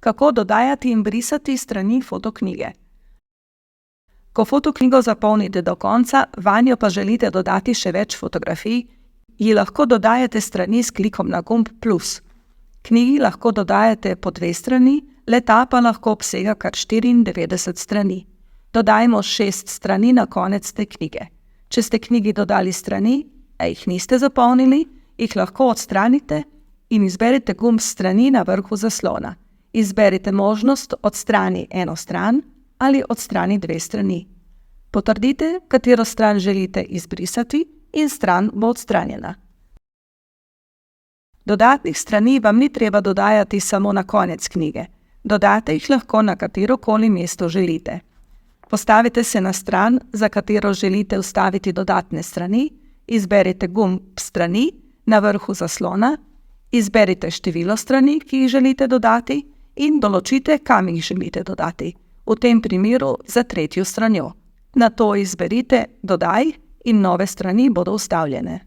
Kako dodajati in brisati strani fotoknjige. Ko fotoknjigo zapolnite do konca, vanjo pa želite dodati še več fotografij, ji lahko dodajate strani s klikom na gumb plus. Knjigi lahko dodajate po 2 strani, le-ta pa lahko obsega kar 94 strani. Dodajmo 6 strani na konec te knjige. Če ste knjigi dodali strani, a jih niste zapolnili, jih lahko odstranite in izberite gumb strani na vrhu zaslona. Izberite možnost odstrani eno stran ali odstrani 2 strani. Potrdite, katero stran želite izbrisati in stran bo odstranjena. Dodatnih strani vam ni treba dodajati samo na konec knjige. Dodate jih lahko na katerokoli mesto želite. Postavite se na stran, za katero želite vstaviti dodatne strani, izberite gumb strani na vrhu zaslona, izberite število strani, ki jih želite dodati in določite, kam jih želite dodati. V tem primeru za 3. stranjo. Nato izberite Dodaj in nove strani bodo vstavljene.